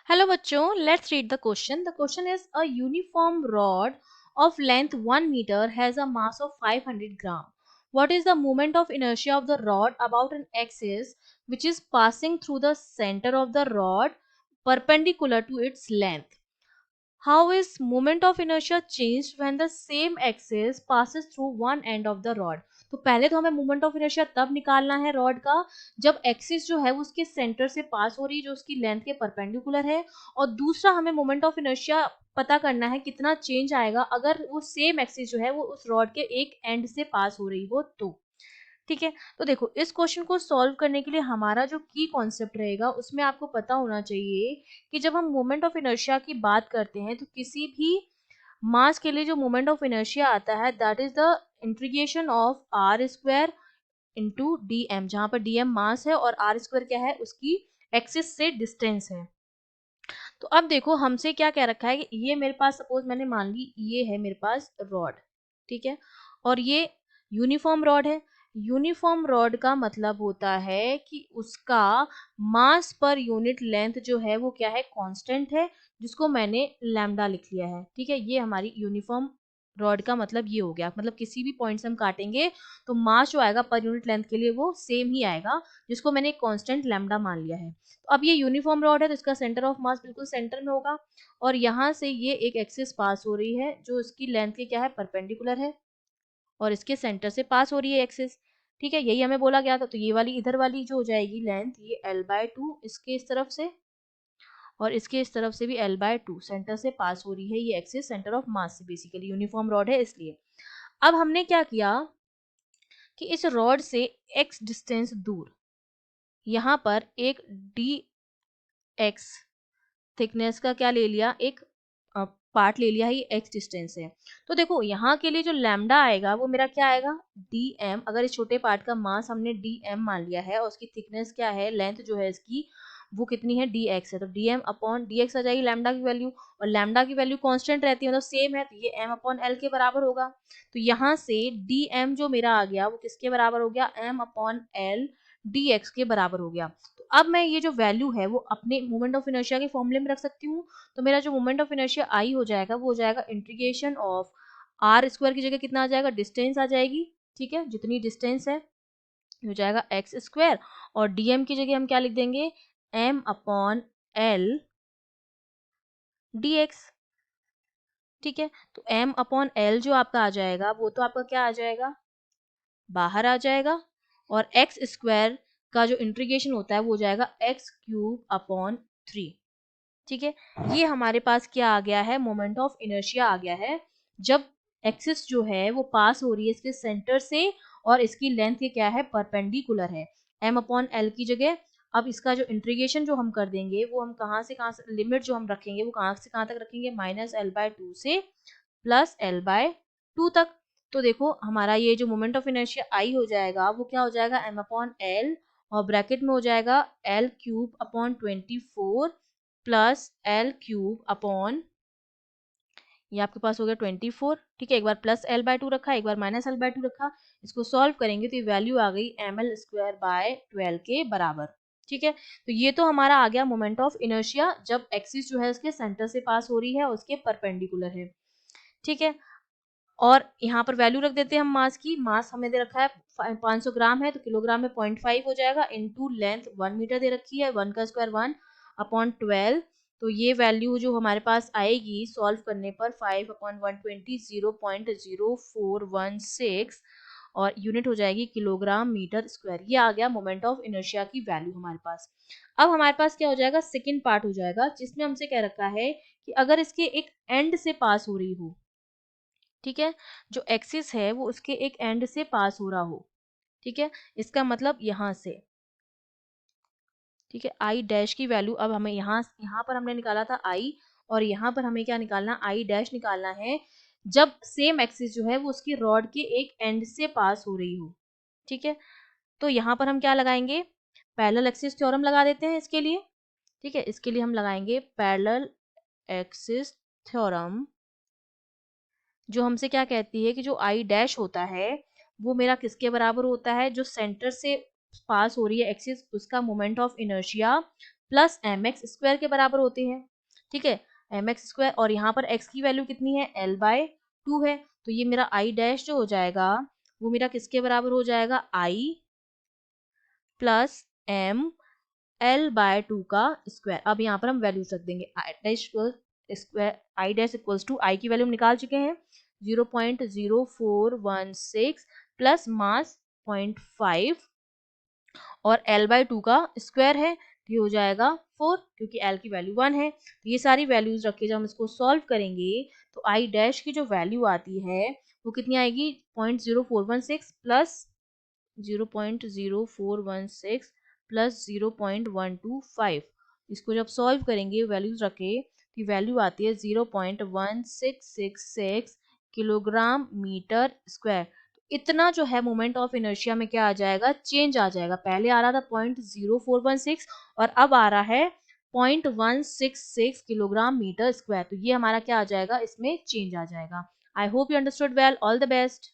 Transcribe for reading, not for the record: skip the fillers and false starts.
Hello बच्चों, let's read the question. The question is a uniform rod of length 1 meter has a mass of 500 gram. What is the moment of inertia of the rod about an axis which is passing through the center of the rod perpendicular to its length? How is moment of inertia changed when the same axis passes through one end of the rod? तो पहले तो हमें moment of inertia तब निकालना है rod का जब axis जो है वो उसके सेंटर से पास हो रही है जो उसकी लेंथ के परपेंडिकुलर है, और दूसरा हमें मोमेंट ऑफ इनर्शिया पता करना है कितना चेंज आएगा अगर वो सेम एक्सिस जो है वो उस रॉड के एक एंड से पास हो रही हो तो। ठीक है, तो देखो इस क्वेश्चन को सॉल्व करने के लिए हमारा जो की कॉन्सेप्ट रहेगा उसमें आपको पता होना चाहिए कि जब हम मोमेंट ऑफ इनर्शिया की बात करते हैं तो किसी भी मास के लिए जो मोमेंट ऑफ इनर्शिया आता है that is the integration of r square into d m, जहां पर डी एम मास है और आर स्क्वायर क्या है उसकी एक्सिस से डिस्टेंस है। तो अब देखो हमसे क्या कह रखा है कि ये मेरे पास सपोज मैंने मान ली ये है मेरे पास रॉड, ठीक है, और ये यूनिफॉर्म रॉड है। यूनिफॉर्म रॉड का मतलब होता है कि उसका मास पर यूनिट लेंथ जो है वो क्या है, कांस्टेंट है, जिसको मैंने लैम्डा लिख लिया है। ठीक है, ये हमारी यूनिफॉर्म रॉड का मतलब ये हो गया, मतलब किसी भी पॉइंट से हम काटेंगे तो मास जो आएगा पर यूनिट लेंथ के लिए वो सेम ही आएगा, जिसको मैंने कांस्टेंट लैम्डा मान लिया है। तो अब ये यूनिफॉर्म रॉड है तो इसका सेंटर ऑफ मास बिल्कुल सेंटर में होगा, और यहाँ से ये एक एक्सिस पास हो रही है जो इसकी लेंथ के क्या है, परपेंडिकुलर है, और इसके सेंटर से पास हो रही है एक्सिस। ठीक है, यही हमें बोला गया था। तो ये वाली इधर वाली जो हो जाएगी लेंथ ये l/2 इसके इस तरफ से, और इसके इस तरफ से भी l/2 सेंटर से पास हो रही है ये एक्सिस सेंटर ऑफ मास से, बेसिकली यूनिफॉर्म रॉड है इसलिए। अब हमने क्या किया कि इस रॉड से x डिस्टेंस दूर यहाँ पर एक dx थिकनेस का क्या ले लिया, एक पार्ट ले लिया है, ये x डिस्टेंस है। तो देखो यहाँ के लिए जो लैम्डा आएगा वो मेरा क्या आएगा, dm। अगर इस छोटे पार्ट का मास हमने dm मान लिया है और उसकी थिकनेस क्या है, लेंथ जो है इसकी वो कितनी है, dx है, तो dm अपॉन dx आ जाएगी लैम्डा की वैल्यू, और लैम्डा की वैल्यू कांस्टेंट रहती है मतलब सेम है, तो ये m अपॉन l के बराबर होगा। तो यहाँ से dm जो मेरा आ गया वो किसके बराबर हो गया, m अपॉन l dx के बराबर हो गया। तो अब मैं ये जो वैल्यू है वो अपने मोमेंट ऑफ इनर्शिया के फॉर्मूले में रख सकती हूँ। तो मेरा जो मोमेंट ऑफ इनर्शिया आई हो जाएगा वो हो जाएगा इंटीग्रेशन ऑफ आर स्क्वायर की जगह कितना आ जाएगा, डिस्टेंस आ जाएगी, ठीक है, जितनी डिस्टेंस है हो जाएगा एक्स स्क्वायर, और डीएम की जगह हम क्या लिख देंगे, एम अपॉन एल dx। ठीक है, तो m अपॉन एल जो आपका आ जाएगा वो तो आपका क्या आ जाएगा, बाहर आ जाएगा, और एक्स स्क्वायर का जो इंटीग्रेशन होता है वो हो जाएगा एक्स क्यूब अपॉन 3। ठीक है, ये हमारे पास क्या आ गया है, मोमेंट ऑफ इनर्शिया आ गया है जब एक्सिस जो है वो पास हो रही है इसके सेंटर से और इसकी लेंथ ये क्या है, परपेंडिकुलर है, m अपॉन एल की जगह। अब इसका जो इंटीग्रेशन जो हम कर देंगे वो हम कहाँ से लिमिट जो हम रखेंगे वो कहाँ से कहाँ तक रखेंगे, -l/2 से +l/2 तक। तो देखो हमारा ये जो मोमेंट ऑफ इनर्शिया आई हो जाएगा वो क्या हो जाएगा, m अपॉन एल, और ब्रैकेट में हो जाएगा l cube upon 24 plus L cube upon, ये आपके पास हो गया 24। ठीक है, एक बार +l/2 रखा, एक बार -l/2 रखा, इसको सॉल्व करेंगे तो ये वैल्यू आ गई ml²/12 के बराबर। ठीक है, तो ये तो हमारा आ गया मोमेंट ऑफ इनर्शिया जब एक्सिस जो है उसके सेंटर से पास हो रही है और उसके परपेंडिकुलर है। ठीक है, और यहाँ पर वैल्यू रख देते हैं हम मास की। मास हमें दे रखा है 500 ग्राम है तो किलोग्राम में 0.5 हो जाएगा, इनटू लेंथ 1 मीटर दे रखी है, 1 का स्क्वायर 1 अपॉन 12। तो ये वैल्यू जो हमारे पास आएगी सॉल्व करने पर 5 अपॉन 120 0.0416, और यूनिट हो जाएगी किलोग्राम मीटर स्क्वायर। ये आ गया मोमेंट ऑफ इनर्शिया की वैल्यू हमारे पास। अब हमारे पास क्या हो जाएगा, सेकेंड पार्ट हो जाएगा जिसमें हमसे कह रखा है कि अगर इसके एक एंड से पास हो रही हो, ठीक है, जो एक्सिस है वो उसके एक एंड से पास हो रहा हो, ठीक है, इसका मतलब यहाँ से, ठीक है, आई डैश की वैल्यू अब हमें यहाँ पर हमने निकाला था आई, और यहाँ पर हमें क्या निकालना, आई डैश निकालना है जब सेम एक्सिस जो है वो उसकी रॉड के एक एंड से पास हो रही हो। ठीक है, तो यहाँ पर हम क्या लगाएंगे, पैरेलल एक्सिस थ्योरम लगा देते हैं इसके लिए। ठीक है, इसके लिए हम लगाएंगे पैरेलल एक्सिस थ्योरम, जो हमसे क्या कहती है कि जो आई डैश होता है वो मेरा किसके बराबर होता है, जो सेंटर से पास हो रही है एक्सिस उसका moment of inertia plus m x square के बराबर होते हैं। ठीक है, एम एक्स स्क्वायर, और यहाँ पर एक्स की वैल्यू कितनी है, एल बाय 2 है, तो ये मेरा आई डैश जो हो जाएगा वो मेरा किसके बराबर हो जाएगा, आई प्लस एम एल बाय 2 का स्क्वायर। अब यहाँ पर हम वैल्यूज रख देंगे, I dash square, I dash equals to, I की वैल्यू हम निकाल चुके हैं 0.0416 प्लस मास 0.5 और एल बाय 2 का स्क्वायर है, ये हो जाएगा 4, क्योंकि एल की वैल्यू 1 है। तो ये सारी वैल्यूज रख के जब हम इसको सॉल्व करेंगे तो आई डैश की जो वैल्यू आती है वो कितनी आएगी, 0.0416 प्लस 0.0416 प्लस 0.125। इसको जब सॉल्व करेंगे वैल्यूज रखे तो वैल्यू आती है 0.1666 किलोग्राम मीटर स्क्वायर। इतना जो है मोमेंट ऑफ इनर्शिया में क्या आ जाएगा, चेंज आ जाएगा। पहले आ रहा था 0.0416 और अब आ रहा है 0.166 किलोग्राम मीटर स्क्वायर। तो ये हमारा क्या आ जाएगा, इसमें चेंज आ जाएगा। I hope you understood well, all the best.